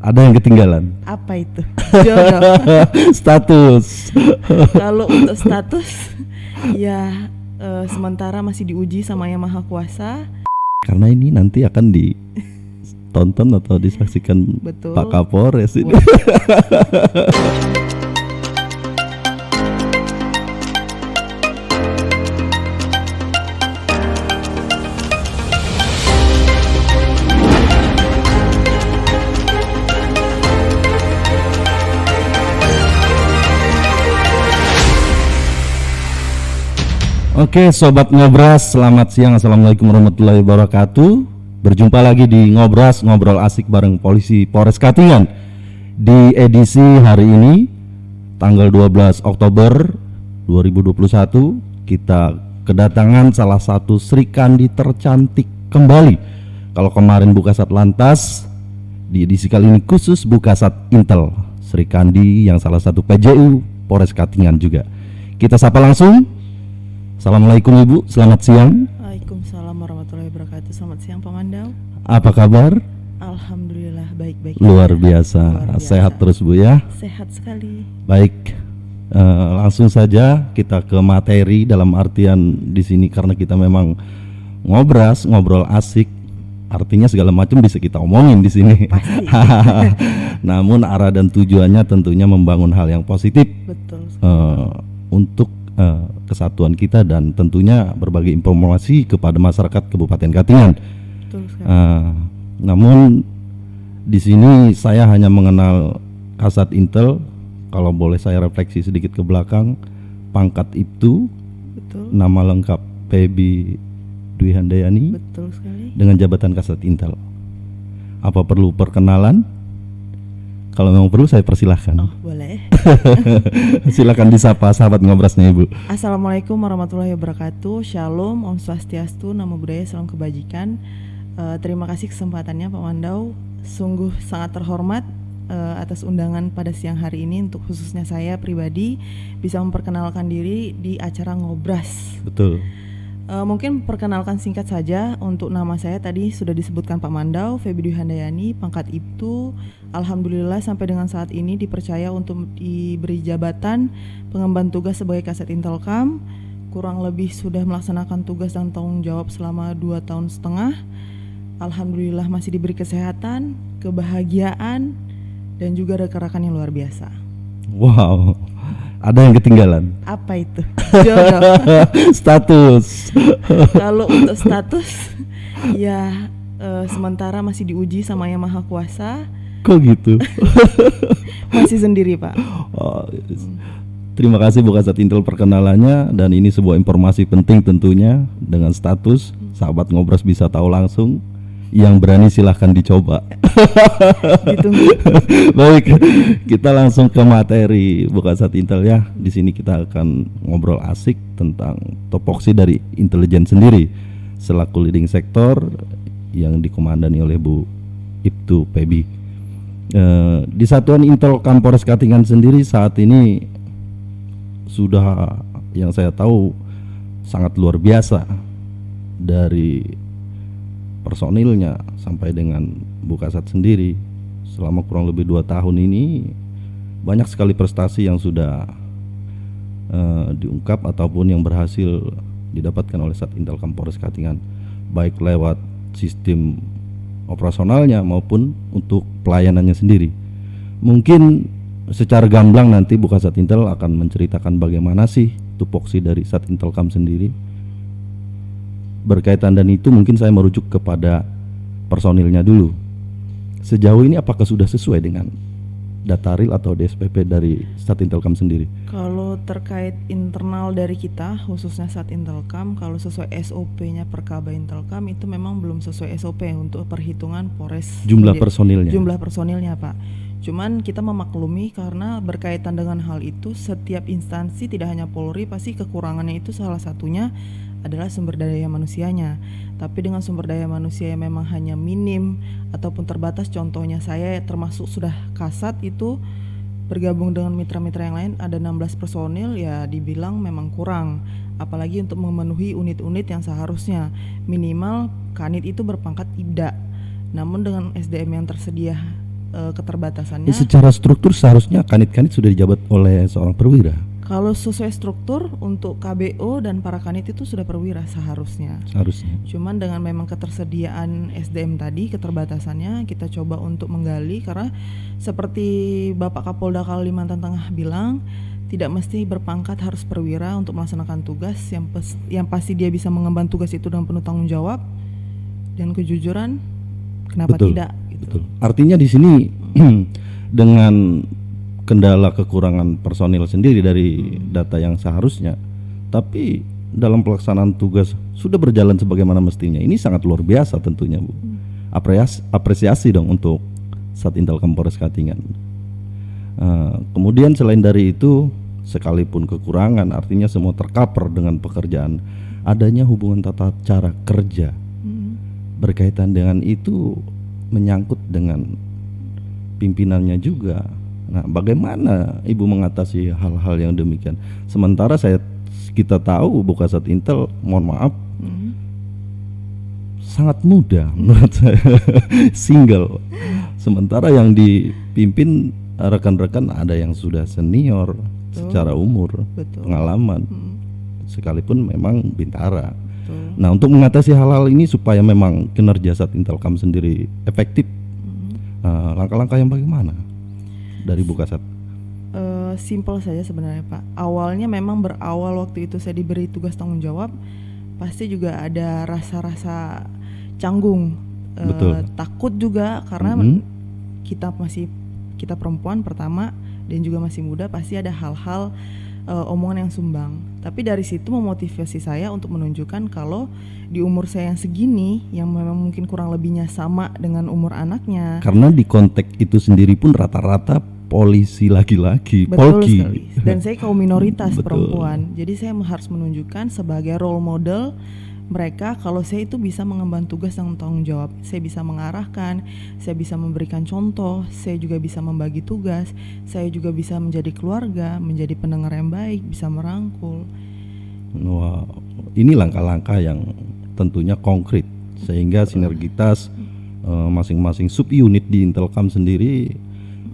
Ada yang ketinggalan. Apa itu? Jodoh. Status. Kalau untuk status, ya sementara masih diuji sama Yang Maha Kuasa. Karena ini nanti akan ditonton atau disaksikan Betul. Pak Kapolres ini. Oke, Sobat Ngobras, selamat siang. Assalamualaikum warahmatullahi wabarakatuh. Berjumpa lagi di Ngobras, ngobrol asik bareng Polisi Polres Katingan. Di edisi hari ini, tanggal 12 Oktober 2021, kita kedatangan salah satu Sri Kandi tercantik kembali. Kalau kemarin Bukasat Lantas, di edisi kali ini khusus Bukasat Intel Sri Kandi yang salah satu PJU Polres Katingan juga. Kita sapa langsung. Assalamualaikum Ibu, selamat siang. Waalaikumsalam warahmatullahi wabarakatuh. Selamat siang Pak Mandau. Apa kabar? Alhamdulillah baik-baik. Luar biasa. Luar biasa. Sehat terus Bu ya. Sehat sekali. Baik, langsung saja kita ke materi, dalam artian di sini karena kita memang ngobras, ngobrol asik, artinya segala macam bisa kita omongin di sini. Pasti. Namun arah dan tujuannya tentunya membangun hal yang positif Betul. untuk kesatuan kita dan tentunya berbagi informasi kepada masyarakat Kabupaten Katingan. Betul sekali. Namun di sini saya hanya mengenal Kasat Intel. Kalau boleh saya refleksi sedikit ke belakang, pangkat Ibtu, Betul. nama lengkap Pebi Dwi Handayani, Betul sekali. dengan jabatan Kasat Intel. Apa perlu perkenalan? Kalau memang perlu saya persilahkan. Oh, boleh. Silakan disapa sahabat ngobrasnya Ibu. Assalamualaikum warahmatullahi wabarakatuh. Shalom, Om Swastiastu, Namo Buddhaya, Salam Kebajikan. Terima kasih kesempatannya Pak Mandau. Sungguh sangat terhormat atas undangan pada siang hari ini, untuk khususnya saya pribadi bisa memperkenalkan diri di acara Ngobras. Betul. Mungkin perkenalkan singkat saja. Untuk nama saya tadi sudah disebutkan Pak Mandau, Febi Dwi Handayani, pangkat Ibtu. Alhamdulillah sampai dengan saat ini dipercaya untuk diberi jabatan pengemban tugas sebagai Kasat Intelkam. Kurang lebih sudah melaksanakan tugas dan tanggung jawab selama 2,5 tahun. Alhamdulillah masih diberi kesehatan, kebahagiaan, dan juga rekan-rekan yang luar biasa. Wow, ada yang ketinggalan. Apa itu? Jodoh. Status. Kalau untuk status, ya sementara masih diuji sama Yang Maha Kuasa. Kok gitu? Masih sendiri Pak. Oh, terima kasih Bu Kasat Intel perkenalannya, dan ini sebuah informasi penting tentunya. Dengan status, sahabat ngobras bisa tahu langsung. Yang berani silahkan dicoba. Ditunggu. Baik, kita langsung ke materi Bu Kasat Intel ya. Di sini kita akan ngobrol asik tentang topoksi dari intelijen sendiri selaku leading sektor yang dikomandani oleh Bu Ibtu Pebi. Di Satuan Intelkam Polres Katingan sendiri saat ini sudah, yang saya tahu, sangat luar biasa, dari personilnya sampai dengan Bu Kasat sendiri. Selama kurang lebih 2 tahun ini banyak sekali prestasi yang sudah diungkap ataupun yang berhasil didapatkan oleh Sat Intelkam Polres Katingan, baik lewat sistem operasionalnya maupun untuk pelayanannya sendiri. Mungkin secara gamblang nanti Bu Kasat Intel akan menceritakan bagaimana sih tupoksi dari Sat Intelkam sendiri. Berkaitan dan itu mungkin saya merujuk kepada personilnya dulu. Sejauh ini apakah sudah sesuai dengan data real atau DSPP dari Sat Intelkam sendiri? Kalau terkait internal dari kita, khususnya Sat Intelkam, kalau sesuai SOP-nya Perkaba Intelkam itu memang belum sesuai SOP untuk perhitungan Polres. Jumlah personilnya. Jumlah personilnya Pak. Cuman kita memaklumi karena berkaitan dengan hal itu, setiap instansi tidak hanya Polri pasti kekurangannya itu salah satunya adalah sumber daya manusianya. Tapi dengan sumber daya manusia yang memang hanya minim ataupun terbatas, contohnya saya termasuk sudah kasat itu bergabung dengan mitra-mitra yang lain ada 16 personil, ya dibilang memang kurang. Apalagi untuk memenuhi unit-unit yang seharusnya minimal Kanit itu berpangkat Ibda. Namun dengan SDM yang tersedia keterbatasannya. Secara struktur seharusnya kanit-kanit sudah dijabat oleh seorang perwira. Kalau sesuai struktur untuk KBO dan para kanit itu sudah perwira seharusnya. Cuman dengan memang ketersediaan SDM tadi, keterbatasannya, kita coba untuk menggali, karena seperti Bapak Kapolda Kalimantan Tengah bilang, tidak mesti berpangkat harus perwira untuk melaksanakan tugas. Yang pasti dia bisa mengemban tugas itu dengan penuh tanggung jawab dan kejujuran. Kenapa tidak? Gitu. Betul. Artinya di sini dengan kendala kekurangan personil sendiri dari data yang seharusnya, tapi dalam pelaksanaan tugas sudah berjalan sebagaimana mestinya. Ini sangat luar biasa tentunya, Bu. Apresiasi dong untuk Satintel Polres Katingan. Kemudian selain dari itu, sekalipun kekurangan, artinya semua tercover dengan pekerjaan, adanya hubungan tata cara kerja. Berkaitan dengan itu menyangkut dengan pimpinannya juga. Nah, bagaimana Ibu mengatasi hal-hal yang demikian? Sementara kita tahu Bu Kasat Intel, mohon maaf, sangat muda menurut saya, single. Sementara yang dipimpin rekan-rekan ada yang sudah senior secara umur, pengalaman, sekalipun memang bintara. Nah, untuk mengatasi hal-hal ini supaya memang kinerja Satintelkam sendiri efektif, langkah-langkah yang bagaimana dari Bu Kasat? Simpel saja sebenarnya, Pak. Awalnya memang berawal waktu itu saya diberi tugas tanggung jawab, pasti juga ada rasa-rasa canggung, takut juga karena kita perempuan pertama dan juga masih muda, pasti ada hal-hal omongan yang sumbang. Tapi dari situ memotivasi saya untuk menunjukkan kalau di umur saya yang segini, yang memang mungkin kurang lebihnya sama dengan umur anaknya. Karena di konteks itu sendiri pun rata-rata polisi laki-laki, polki. Sekali. Dan saya kaum minoritas perempuan, jadi saya harus menunjukkan sebagai role model mereka kalau saya itu bisa mengemban tugas yang tanggung jawab. Saya bisa mengarahkan, saya bisa memberikan contoh, saya juga bisa membagi tugas, saya juga bisa menjadi keluarga, menjadi pendengar yang baik, bisa merangkul. Wah, ini langkah-langkah yang tentunya konkret sehingga sinergitas masing-masing subunit di Intelkam sendiri,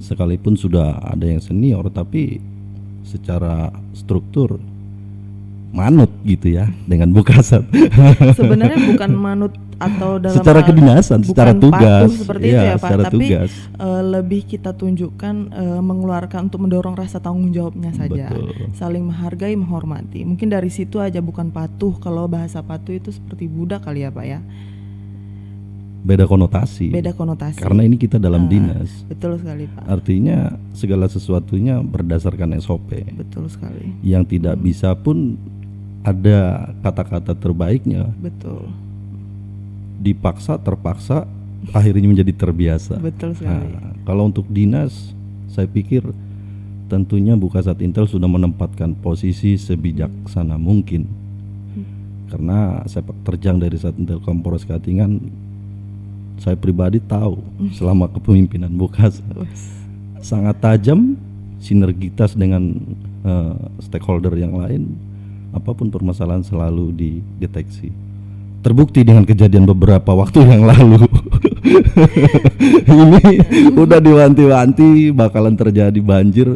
sekalipun sudah ada yang senior tapi secara struktur manut gitu ya dengan Bu Kasat. Sebenarnya bukan manut atau dalam secara kedinasan, secara tugas seperti itu ya Pak, tapi tugas. Lebih kita tunjukkan mengeluarkan untuk mendorong rasa tanggung jawabnya saja. Saling menghargai, menghormati. Mungkin dari situ aja, bukan patuh. Kalau bahasa patuh itu seperti budak kali ya Pak ya. Beda konotasi. Karena ini kita dalam dinas. Betul sekali Pak. Artinya segala sesuatunya berdasarkan SOP. Betul sekali. Yang tidak bisa pun ada kata-kata terbaiknya. Betul. Dipaksa, terpaksa, akhirnya menjadi terbiasa. Betul sekali. Nah, kalau untuk dinas, saya pikir tentunya Bu Kasat Intel sudah menempatkan posisi sebijaksana mungkin. Karena sepak terjang dari Satintelkam Polres Katingan, saya pribadi tahu selama kepemimpinan Bu Kasat sangat tajam, sinergitas dengan stakeholder yang lain, apapun permasalahan selalu dideteksi. Terbukti dengan kejadian beberapa waktu yang lalu. Ini udah diwanti-wanti bakalan terjadi banjir,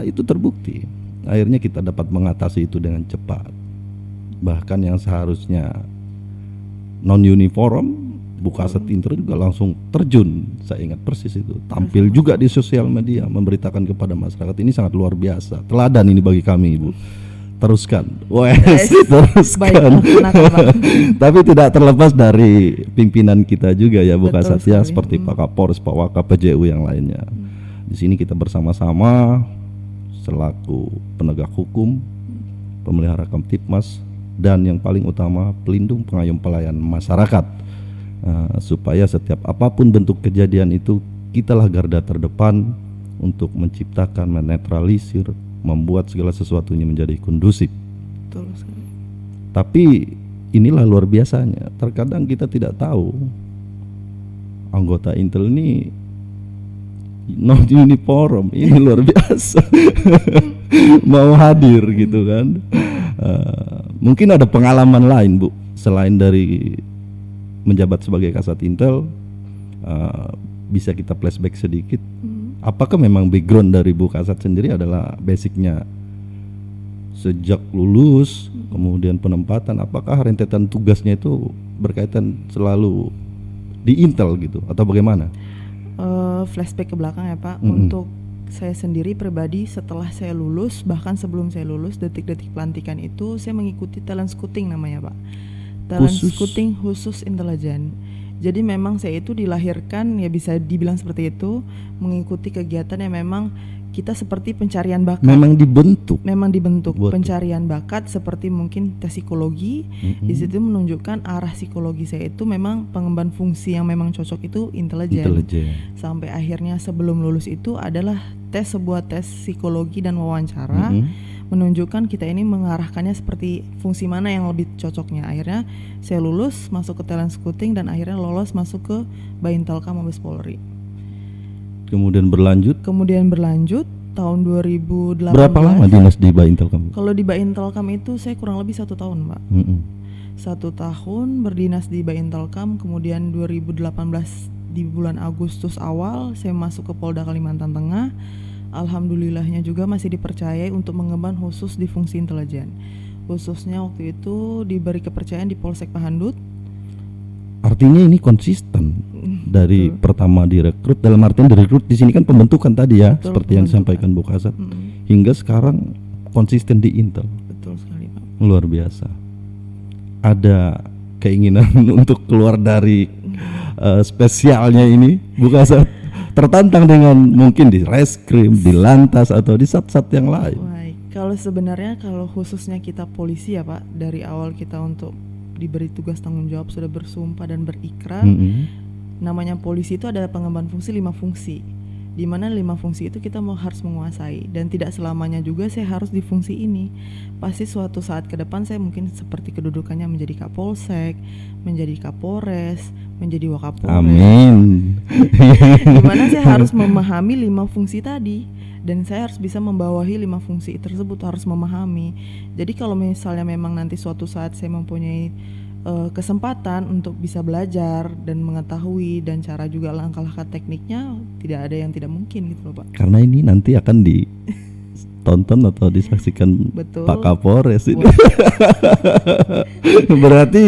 itu terbukti. Akhirnya kita dapat mengatasi itu dengan cepat. Bahkan yang seharusnya non uniform, Bu Kasat Intel juga langsung terjun. Saya ingat persis itu. Tampil juga di sosial media memberitakan kepada masyarakat. Ini sangat luar biasa. Teladan ini bagi kami, Ibu. Teruskan. Teruskan. Tapi tidak terlepas dari pimpinan kita juga ya Bu Kasat ya, seperti Pak Kapolres, Pak Wakap, PJU yang lainnya. Di sini kita bersama-sama selaku penegak hukum, pemelihara Kamtipmas, dan yang paling utama pelindung pengayom pelayan masyarakat, supaya setiap apapun bentuk kejadian itu kitalah garda terdepan untuk menciptakan, menetralisir, membuat segala sesuatunya menjadi kondusif. Betul sekali. Tapi inilah luar biasanya, terkadang kita tidak tahu anggota Intel ini non uniform, ini luar biasa. Mau hadir gitu kan. Mungkin ada pengalaman lain Bu, selain dari menjabat sebagai Kasat Intel, bisa kita flashback sedikit. Apakah memang background dari Bu Kasat sendiri adalah basicnya sejak lulus, kemudian penempatan, apakah rentetan tugasnya itu berkaitan selalu di Intel gitu atau bagaimana? Flashback ke belakang ya Pak. Untuk saya sendiri pribadi setelah saya lulus, bahkan sebelum saya lulus, detik-detik pelantikan itu saya mengikuti talent scouting namanya Pak. Talent scouting khusus intelijen. Jadi memang saya itu dilahirkan, ya bisa dibilang seperti itu, mengikuti kegiatan yang memang kita seperti pencarian bakat. Memang dibentuk Pencarian bakat seperti mungkin tes psikologi. Di situ menunjukkan arah psikologi saya itu memang pengemban fungsi yang memang cocok itu intelijen. Sampai akhirnya sebelum lulus itu adalah sebuah tes psikologi dan wawancara. Menunjukkan kita ini mengarahkannya seperti fungsi mana yang lebih cocoknya. Akhirnya saya lulus, masuk ke talent scouting, dan akhirnya lolos masuk ke Baintelkam Mabes Polri. Kemudian berlanjut tahun 2018. Berapa lama dinas di Baintelkam? Kalau di Baintelkam itu saya kurang lebih 1 tahun Pak. 1 tahun berdinas di Baintelkam. Kemudian 2018 di bulan Agustus awal saya masuk ke Polda Kalimantan Tengah. Alhamdulillahnya juga masih dipercayai untuk mengemban khusus di fungsi intelijen. Khususnya waktu itu diberi kepercayaan di Polsek Pahandut. Artinya ini konsisten dari pertama direkrut, dalam artian direkrut di sini kan pembentukan tadi ya, seperti yang disampaikan Bu Kasat, hingga sekarang konsisten di Intel. Betul sekali Pak. Luar biasa. Ada keinginan untuk keluar dari spesialnya ini, Bu Kasat? Tertantang dengan mungkin di reskrim, di lantas, atau di sat-sat yang lain? Baik, kalau sebenarnya kalau khususnya kita polisi ya Pak, dari awal kita untuk diberi tugas tanggung jawab sudah bersumpah dan berikrar. Namanya polisi itu ada pengemban fungsi 5 fungsi, di mana 5 fungsi itu kita harus menguasai, dan tidak selamanya juga saya harus di fungsi ini. Pasti suatu saat ke depan saya mungkin seperti kedudukannya menjadi Kapolsek, menjadi Kapolres, menjadi Wakapolres. Amin. Dimana saya harus memahami 5 fungsi tadi, dan saya harus bisa membawahi 5 fungsi tersebut, harus memahami. Jadi kalau misalnya memang nanti suatu saat saya mempunyai kesempatan untuk bisa belajar dan mengetahui dan cara juga langkah-langkah tekniknya, tidak ada yang tidak mungkin gitu loh Pak. Karena ini nanti akan ditonton atau disaksikan Betul. Pak Kapolres ini. Berarti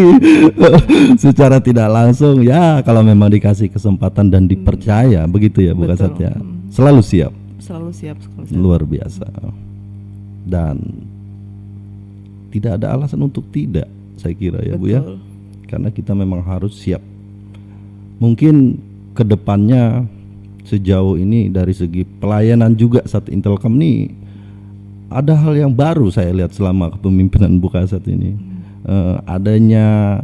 secara tidak langsung ya, kalau memang dikasih kesempatan dan dipercaya, begitu ya Bu Kasat ya. Selalu siap. Luar biasa. Dan tidak ada alasan untuk tidak, saya kira ya. Betul. Bu ya, karena kita memang harus siap. Mungkin kedepannya sejauh ini dari segi pelayanan juga saat Intelkam nih ada hal yang baru saya lihat selama kepemimpinan Bu Kasat ini. Adanya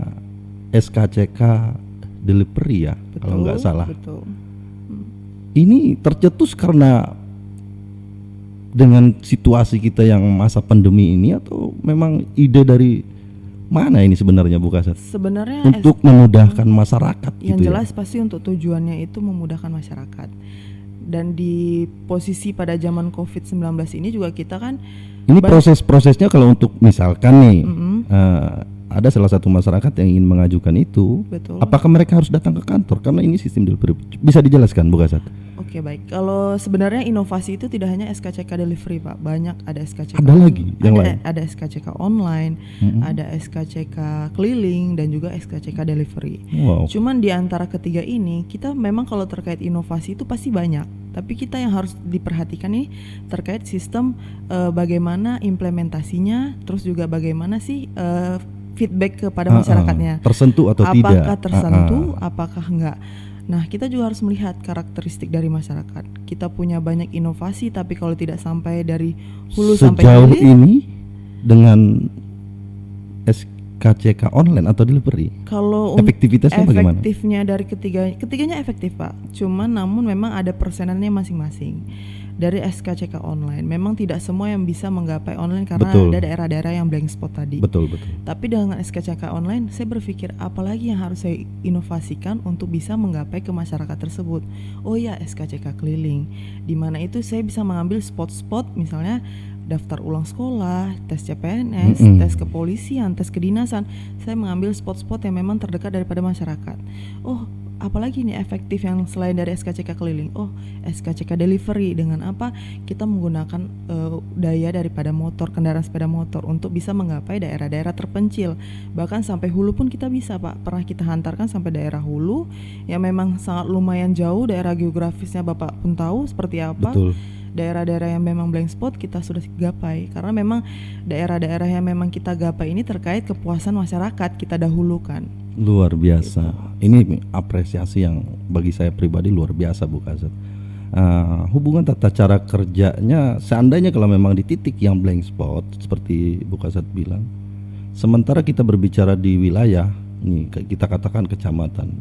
SKCK delivery ya, kalau nggak salah. Betul. Ini tercetus karena dengan situasi kita yang masa pandemi ini, atau memang ide dari mana ini sebenarnya Bu Kasat? Sebenarnya untuk memudahkan masyarakat yang gitu jelas ya? Pasti untuk tujuannya itu memudahkan masyarakat. Dan di posisi pada zaman COVID-19 ini juga kita kan ini proses-prosesnya kalau untuk misalkan nih ada salah satu masyarakat yang ingin mengajukan itu. Betul. Apakah mereka harus datang ke kantor? Karena ini sistem delivery. Bisa dijelaskan Bu Kasat? Oke, baik. Kalau sebenarnya inovasi itu tidak hanya SKCK delivery Pak, banyak ada SKCK. Ada lagi yang lain. Ada SKCK online, ada SKCK keliling, dan juga SKCK delivery. Wow. Cuman di antara ketiga ini kita memang kalau terkait inovasi itu pasti banyak. Tapi kita yang harus diperhatikan nih terkait sistem bagaimana implementasinya, terus juga bagaimana sih feedback kepada masyarakatnya. Tersentuh atau tidak? Apakah tersentuh, apakah enggak? Nah, kita juga harus melihat karakteristik dari masyarakat. Kita punya banyak inovasi, tapi kalau tidak sampai dari hulu sampai hilir. Sejauh ini dengan SKCK online atau delivery, kalau efektivitasnya bagaimana? Efektifnya dari ketiganya efektif Pak. Cuman namun memang ada persenannya masing-masing. Dari SKCK online memang tidak semua yang bisa menggapai online karena ada daerah-daerah yang blank spot tadi. Betul. Tapi dengan SKCK online saya berpikir apalagi yang harus saya inovasikan untuk bisa menggapai ke masyarakat tersebut. Oh ya, SKCK keliling, di mana itu saya bisa mengambil spot-spot, misalnya daftar ulang sekolah, tes CPNS, tes kepolisian, tes kedinasan. Saya mengambil spot-spot yang memang terdekat daripada masyarakat. Oh, apalagi nih efektif yang selain dari SKCK keliling? Oh, SKCK delivery dengan apa? Kita menggunakan daya daripada motor, kendaraan sepeda motor untuk bisa menggapai daerah-daerah terpencil. Bahkan sampai hulu pun kita bisa, Pak. Pernah kita hantarkan sampai daerah hulu yang memang sangat lumayan jauh, daerah geografisnya Bapak pun tahu seperti apa. Betul. Daerah-daerah yang memang blank spot kita sudah gapai, karena memang daerah-daerah yang memang kita gapai ini terkait kepuasan masyarakat kita dahulukan. Luar biasa. Ini apresiasi yang bagi saya pribadi luar biasa, Bu Kasat. Hubungan tata cara kerjanya, seandainya kalau memang di titik yang blank spot seperti Bu Kasat bilang, sementara kita berbicara di wilayah, nih kita katakan kecamatan,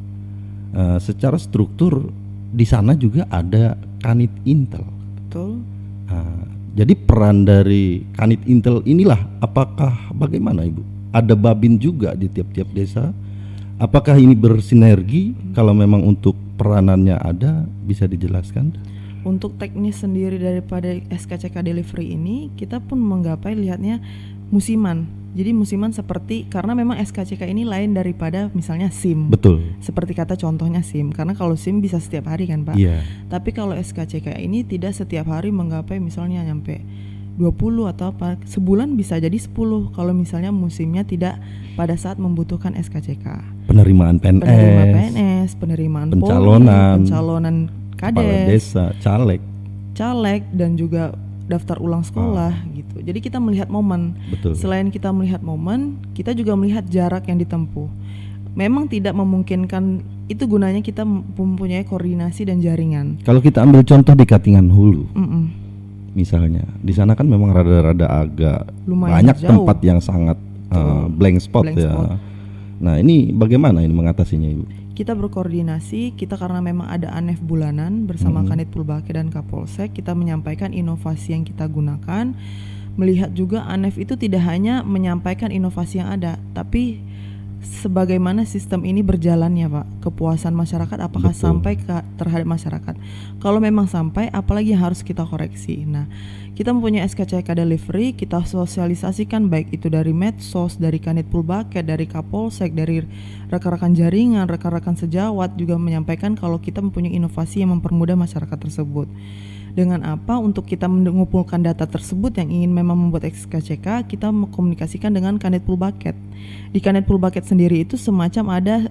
secara struktur di sana juga ada Kanit Intel. Betul. Jadi peran dari Kanit Intel inilah, apakah bagaimana Ibu? Ada Babin juga di tiap-tiap desa? Apakah ini bersinergi? Kalau memang untuk peranannya ada, bisa dijelaskan? Untuk teknis sendiri daripada SKCK delivery ini, kita pun menggapai lihatnya musiman. Jadi musiman seperti, karena memang SKCK ini lain daripada misalnya SIM. Betul. Seperti kata contohnya SIM, karena kalau SIM bisa setiap hari kan Pak. Iya. Tapi kalau SKCK ini tidak setiap hari menggapai misalnya nyampe 20 atau apa, sebulan bisa jadi 10 kalau misalnya musimnya tidak pada saat membutuhkan SKCK. Penerimaan PNS, penerimaan pencalonan, Polri, pencalonan kepala kades, desa, caleg dan juga daftar ulang sekolah gitu. Jadi kita melihat momen. Betul. Selain kita melihat momen, kita juga melihat jarak yang ditempuh. Memang tidak memungkinkan, itu gunanya kita mempunyai koordinasi dan jaringan. Kalau kita ambil contoh di Katingan Hulu, misalnya, di sana kan memang rada-rada agak Lumayan banyak jauh. tempat yang sangat blank spot Blank ya. spot. Nah, ini bagaimana ini mengatasinya, Ibu? Kita berkoordinasi, kita karena memang ada ANEF bulanan bersama Kanit Pulbake dan Kapolsek, kita menyampaikan inovasi yang kita gunakan. Melihat juga ANEF itu tidak hanya menyampaikan inovasi yang ada, tapi sebagaimana sistem ini berjalannya Pak, kepuasan masyarakat apakah Betul. sampai terhadap masyarakat. Kalau memang sampai, apalagi yang harus kita koreksi. Nah, kita mempunyai SKCK delivery, kita sosialisasikan baik itu dari medsos, dari Kanit Pulbake, dari Kapolsek, dari rekan-rekan jaringan, rekan-rekan sejawat juga menyampaikan kalau kita mempunyai inovasi yang mempermudah masyarakat tersebut. Dengan apa? Untuk kita mengumpulkan data tersebut yang ingin memang membuat SKCK, kita mengkomunikasikan dengan Kanit Pulbake. Di Kanit Pulbake sendiri itu semacam ada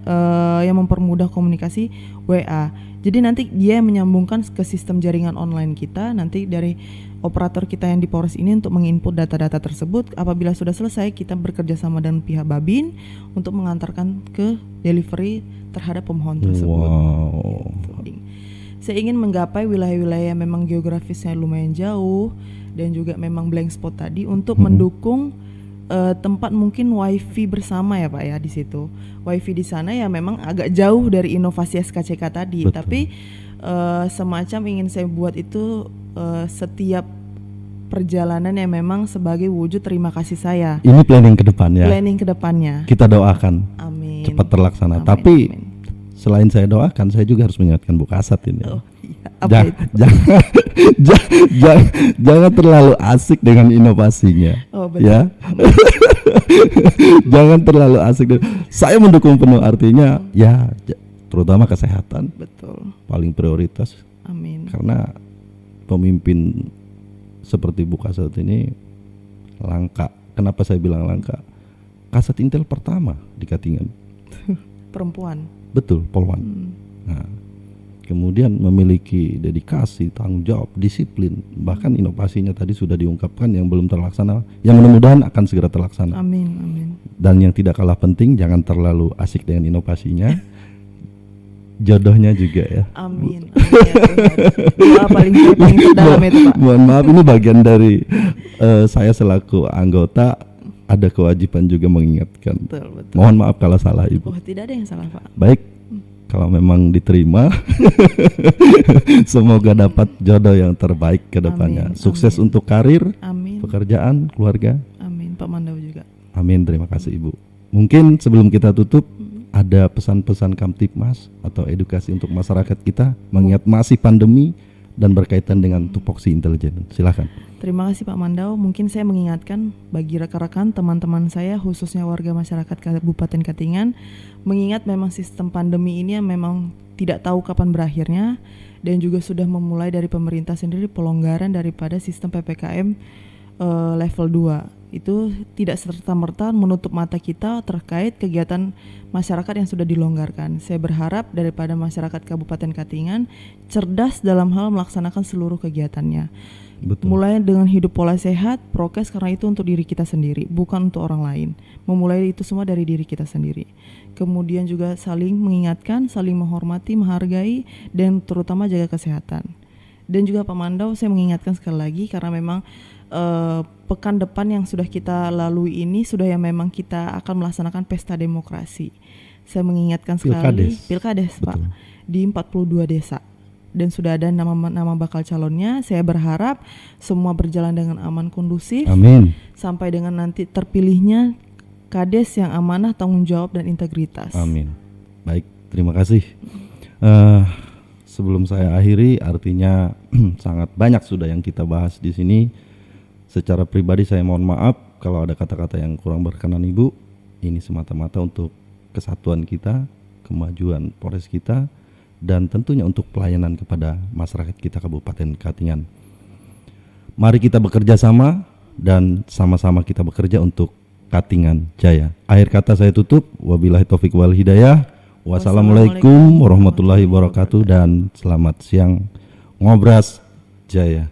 yang mempermudah komunikasi WA. Jadi nanti dia yang menyambungkan ke sistem jaringan online kita, nanti dari operator kita yang di Polres ini untuk menginput data-data tersebut. Apabila sudah selesai, kita bekerja sama dengan pihak Babin untuk mengantarkan ke delivery terhadap pemohon tersebut. Wow. Gitu. Saya ingin menggapai wilayah-wilayah yang memang geografisnya lumayan jauh dan juga memang blank spot tadi untuk mendukung tempat mungkin wifi bersama ya Pak ya di situ. Wifi di sana ya memang agak jauh dari inovasi SKCK tadi. Betul. Tapi semacam ingin saya buat itu setiap perjalanan yang memang sebagai wujud terima kasih saya. Ini planning ke depan ya. Planning ke depannya. Kita doakan Amin. cepat terlaksana. Amin, Tapi amin. selain saya doakan, saya juga harus mengingatkan Bu Kasat ini. Oh, iya. Apa itu? Jangan terlalu asik dengan inovasinya. Oh, betul. Ya. Jangan terlalu asik. Saya mendukung penuh, artinya ya terutama kesehatan Betul. paling prioritas, Amin. karena pemimpin seperti Bu Kasat ini langka. Kenapa saya bilang langka? Kasat Intel pertama di Katingan. Perempuan. Betul, Polwan. Nah, kemudian memiliki dedikasi, tanggung jawab, disiplin, bahkan inovasinya tadi sudah diungkapkan yang belum terlaksana, yang mudah-mudahan akan segera terlaksana. Amin, amin. Dan yang tidak kalah penting, jangan terlalu asik dengan inovasinya, jodohnya juga ya. Amin. Doa paling terdalam itu Pak. Mohon maaf, ini bagian dari saya selaku anggota ada kewajiban juga mengingatkan. Betul, betul. Mohon maaf kalau salah Ibu. Oh, tidak ada yang salah Pak. Baik, kalau memang diterima, semoga dapat jodoh yang terbaik ke depannya. Amin, Sukses amin. untuk karir, Amin. pekerjaan, keluarga. Amin. Pak Mandau juga. Amin, terima kasih Ibu. Mungkin sebelum kita tutup, ada pesan-pesan Kamtipmas atau edukasi untuk masyarakat kita, mengingat masih pandemi, dan berkaitan dengan tupoksi intelijen. Silakan. Terima kasih Pak Mandau. Mungkin saya mengingatkan bagi rekan-rekan teman-teman saya khususnya warga masyarakat Kabupaten Katingan, mengingat memang sistem pandemi ini yang memang tidak tahu kapan berakhirnya dan juga sudah memulai dari pemerintah sendiri pelonggaran daripada sistem PPKM level 2. Itu tidak serta-merta menutup mata kita terkait kegiatan masyarakat yang sudah dilonggarkan. Saya berharap daripada masyarakat Kabupaten Katingan cerdas dalam hal melaksanakan seluruh kegiatannya. Betul. Mulai dengan hidup pola sehat, prokes, karena itu untuk diri kita sendiri, bukan untuk orang lain. Memulai itu semua dari diri kita sendiri. Kemudian juga saling mengingatkan, saling menghormati, menghargai, dan terutama jaga kesehatan. Dan juga Pak Mandau, saya mengingatkan sekali lagi karena memang pekan depan yang sudah kita lalui ini sudah yang memang kita akan melaksanakan pesta demokrasi. Saya mengingatkan sekali Pilkades Pak, di 42 desa. Dan sudah ada nama bakal calonnya. Saya berharap semua berjalan dengan aman, kondusif. Amin. Sampai dengan nanti terpilihnya Kades yang amanah, tanggung jawab, dan integritas. Amin. Baik, terima kasih. Sebelum saya akhiri, artinya sangat banyak sudah yang kita bahas di sini. Secara pribadi saya mohon maaf kalau ada kata-kata yang kurang berkenan Ibu. Ini semata-mata untuk kesatuan kita, kemajuan Polres kita, dan tentunya untuk pelayanan kepada masyarakat kita Kabupaten Katingan. Mari kita bekerja sama dan sama-sama kita bekerja untuk Katingan Jaya. Akhir kata saya tutup. Wabillahi taufik wal hidayah. Wassalamualaikum warahmatullahi wabarakatuh dan selamat siang. Ngobras Jaya.